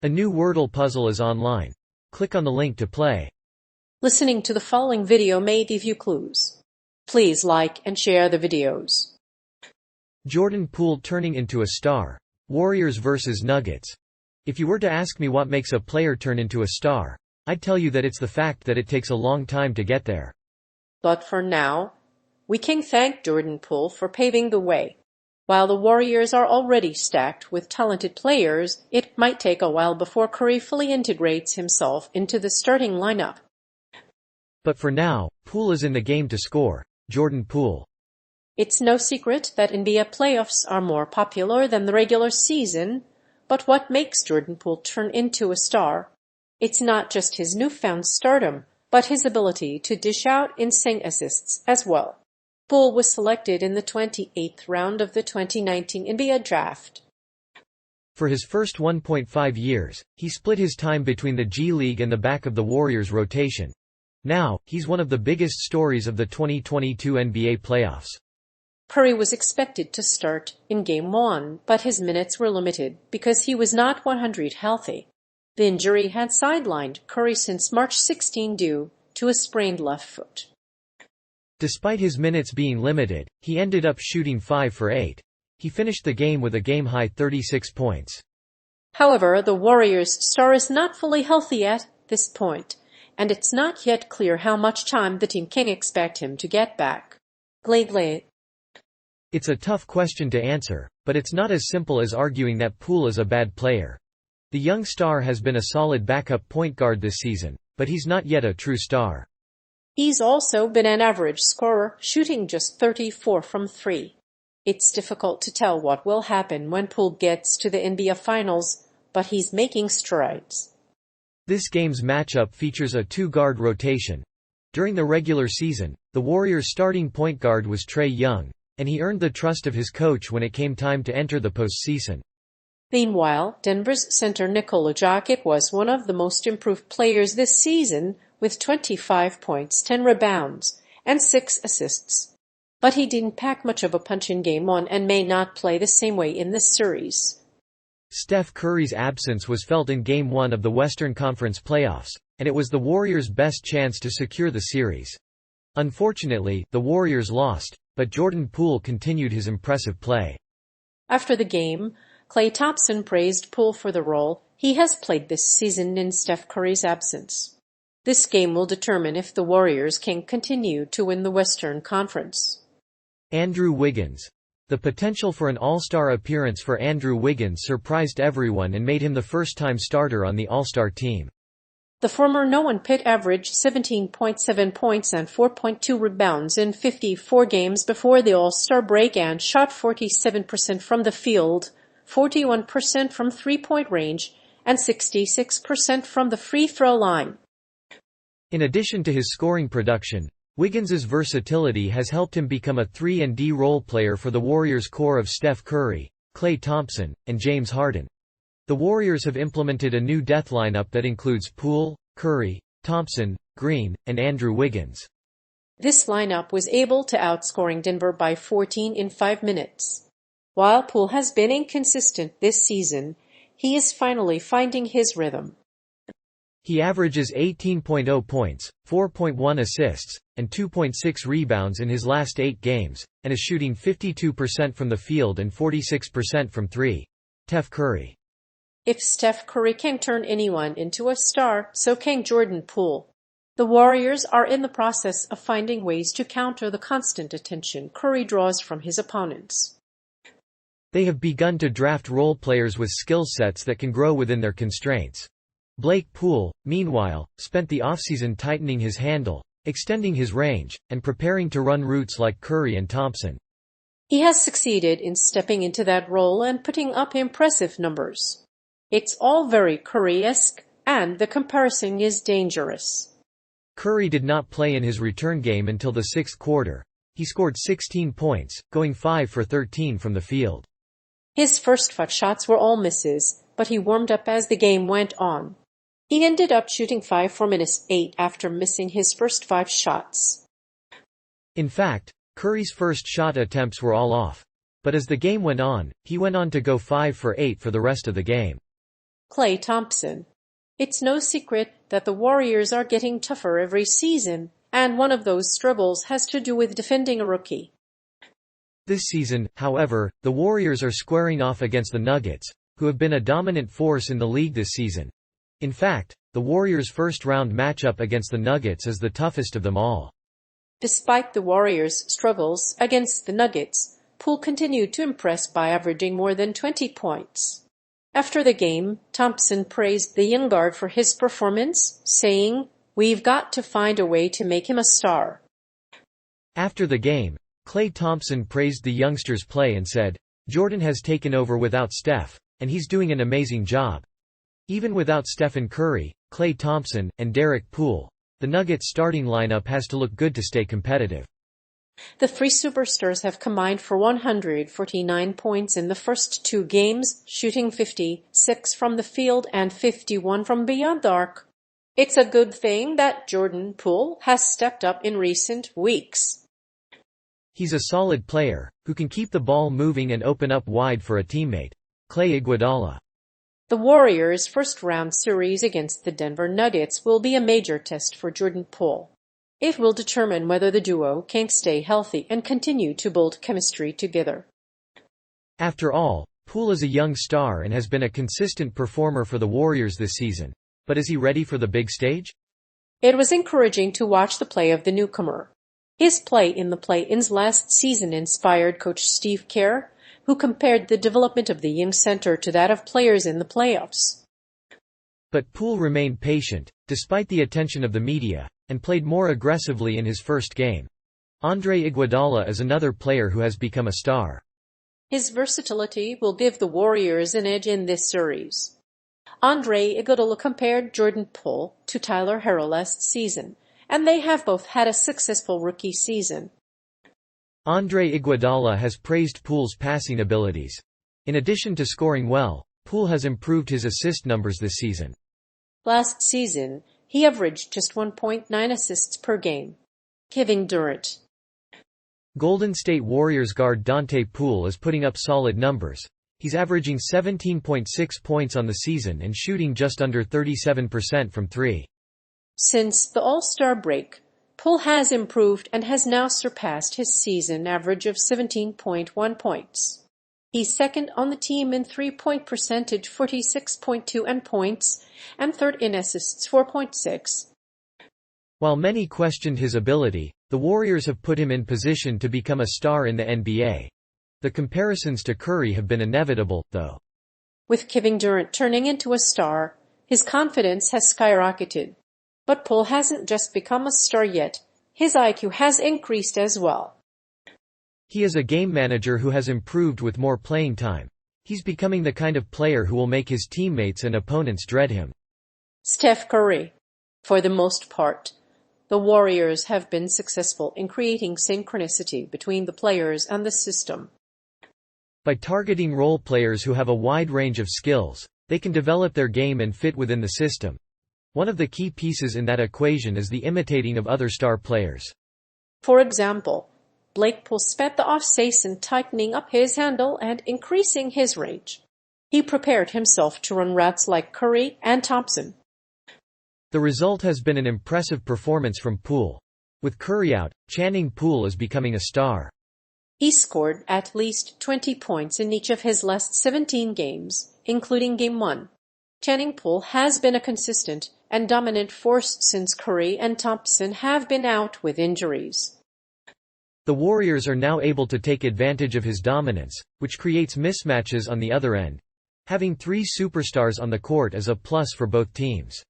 A new Wordle puzzle is online. Click on the link to play. Listening to the following video may give you clues. Please like and share the videos. Jordan Poole turning into a star. Warriors vs Nuggets. If you were to ask me what makes a player turn into a star, I'd tell you that it's the fact that it takes a long time to get there. But for now, we can thank Jordan Poole for paving the way. While the Warriors are already stacked with talented players, it might take a while before Curry fully integrates himself into the starting lineup. But for now, Poole is in the game to score. Jordan Poole. It's no secret that NBA playoffs are more popular than the regular season, but what makes Jordan Poole turn into a star? It's not just his newfound stardom, but his ability to dish out insane assists as well. Poole was selected in the 28th round of the 2019 NBA draft. For his first 1.5 years, he split his time between the G League and the back of the Warriors rotation. Now, he's one of the biggest stories of the 2022 NBA playoffs. Curry was expected to start in Game 1, but his minutes were limited because he was not 100% healthy. The injury had sidelined Curry since March 16 due to a sprained left foot. Despite his minutes being limited, he ended up shooting 5 for 8. He finished the game with a game-high 36 points. However, the Warriors' star is not fully healthy at this point, and it's not yet clear how much time the team can expect him to get back. It's a tough question to answer, but it's not as simple as arguing that Poole is a bad player. The young star has been a solid backup point guard this season, but he's not yet a true star. He's also been an average scorer, shooting just 34 from 3. It's difficult to tell what will happen when Poole gets to the NBA Finals, but he's making strides. This game's matchup features a two-guard rotation. During the regular season, the Warriors' starting point guard was Trae Young, and he earned the trust of his coach when it came time to enter the postseason. Meanwhile, Denver's center Nikola Jokic was one of the most improved players this season, with 25 points, 10 rebounds, and 6 assists. But he didn't pack much of a punch in Game 1 and may not play the same way in this series. Steph Curry's absence was felt in Game 1 of the Western Conference playoffs, and it was the Warriors' best chance to secure the series. Unfortunately, the Warriors lost, but Jordan Poole continued his impressive play. After the game, Klay Thompson praised Poole for the role he has played this season in Steph Curry's absence. This game will determine if the Warriors can continue to win the Western Conference. Andrew Wiggins. The potential for an All-Star appearance for Andrew Wiggins surprised everyone and made him the first-time starter on the All-Star team. The former no-one pick averaged 17.7 points and 4.2 rebounds in 54 games before the All-Star break and shot 47% from the field, 41% from three-point range, and 66% from the free throw line. In addition to his scoring production, Wiggins's versatility has helped him become a 3-and-D role player for the Warriors' core of Steph Curry, Klay Thompson, and James Harden. The Warriors have implemented a new death lineup that includes Poole, Curry, Thompson, Green, and Andrew Wiggins. This lineup was able to outscoring Denver by 14 in 5 minutes. While Poole has been inconsistent this season, he is finally finding his rhythm. He averages 18.0 points, 4.1 assists, and 2.6 rebounds in his last 8 games, and is shooting 52% from the field and 46% from 3. Steph Curry. If Steph Curry can turn anyone into a star, so can Jordan Poole. The Warriors are in the process of finding ways to counter the constant attention Curry draws from his opponents. They have begun to draft role players with skill sets that can grow within their constraints. Blake Poole, meanwhile, spent the offseason tightening his handle, extending his range, and preparing to run routes like Curry and Thompson. He has succeeded in stepping into that role and putting up impressive numbers. It's all very Curry-esque, and the comparison is dangerous. Curry did not play in his return game until the 6th quarter. He scored 16 points, going 5 for 13 from the field. His first 5 shots were all misses, but he warmed up as the game went on. He ended up shooting 5 for -8 after missing his first 5 shots. In fact, Curry's first shot attempts were all off. But as the game went on, he went on to go 5 for 8 for the rest of the game. Klay Thompson. It's no secret that the Warriors are getting tougher every season, and one of those struggles has to do with defending a rookie. This season, however, the Warriors are squaring off against the Nuggets, who have been a dominant force in the league this season. In fact, the Warriors' first-round matchup against the Nuggets is the toughest of them all. Despite the Warriors' struggles against the Nuggets, Poole continued to impress by averaging more than 20 points. After the game, Thompson praised the young guard for his performance, saying, "We've got to find a way to make him a star." After the game, Klay Thompson praised the youngster's play and said, "Jordan has taken over without Steph, and he's doing an amazing job." Even without Stephen Curry, Klay Thompson, and Derek Poole, the Nuggets starting lineup has to look good to stay competitive. The three superstars have combined for 149 points in the first two games, shooting 56 from the field and 51 from beyond the arc. It's a good thing that Jordan Poole has stepped up in recent weeks. He's a solid player, who can keep the ball moving and open up wide for a teammate. Clay Iguodala. The Warriors' first-round series against the Denver Nuggets will be a major test for Jordan Poole. It will determine whether the duo can stay healthy and continue to build chemistry together. After all, Poole is a young star and has been a consistent performer for the Warriors this season. But is he ready for the big stage? It was encouraging to watch the play of the newcomer. His play in the play-ins last season inspired Coach Steve Kerr, who compared the development of the young center to that of players in the playoffs. But Poole remained patient, despite the attention of the media, and played more aggressively in his first game. Andre Iguodala is another player who has become a star. His versatility will give the Warriors an edge in this series. Andre Iguodala compared Jordan Poole to Tyler Herro last season, and they have both had a successful rookie season. Andre Iguodala has praised Poole's passing abilities. In addition to scoring well, Poole has improved his assist numbers this season. Last season, he averaged just 1.9 assists per game. Kevin Durant. Golden State Warriors guard Dante Poole is putting up solid numbers. He's averaging 17.6 points on the season and shooting just under 37% from three. Since the All-Star break, Poole has improved and has now surpassed his season average of 17.1 points. He's second on the team in three-point percentage, 46.2 and points, and third in assists, 4.6. While many questioned his ability, the Warriors have put him in position to become a star in the NBA. The comparisons to Curry have been inevitable, though. With Kevin Durant turning into a star, his confidence has skyrocketed. But Poole hasn't just become a star yet. His IQ has increased as well. He is a game manager who has improved with more playing time. He's becoming the kind of player who will make his teammates and opponents dread him. Steph Curry. For the most part, the Warriors have been successful in creating synchronicity between the players and the system. By targeting role players who have a wide range of skills, they can develop their game and fit within the system. One of the key pieces in that equation is the imitating of other star players. For example, Blake Poole spent the offseason tightening up his handle and increasing his range. He prepared himself to run routes like Curry and Thompson. The result has been an impressive performance from Poole. With Curry out, Channing Poole is becoming a star. He scored at least 20 points in each of his last 17 games, including Game 1. Channing Poole has been a consistent and dominant force since Curry and Thompson have been out with injuries. The Warriors are now able to take advantage of his dominance, which creates mismatches on the other end. Having three superstars on the court is a plus for both teams.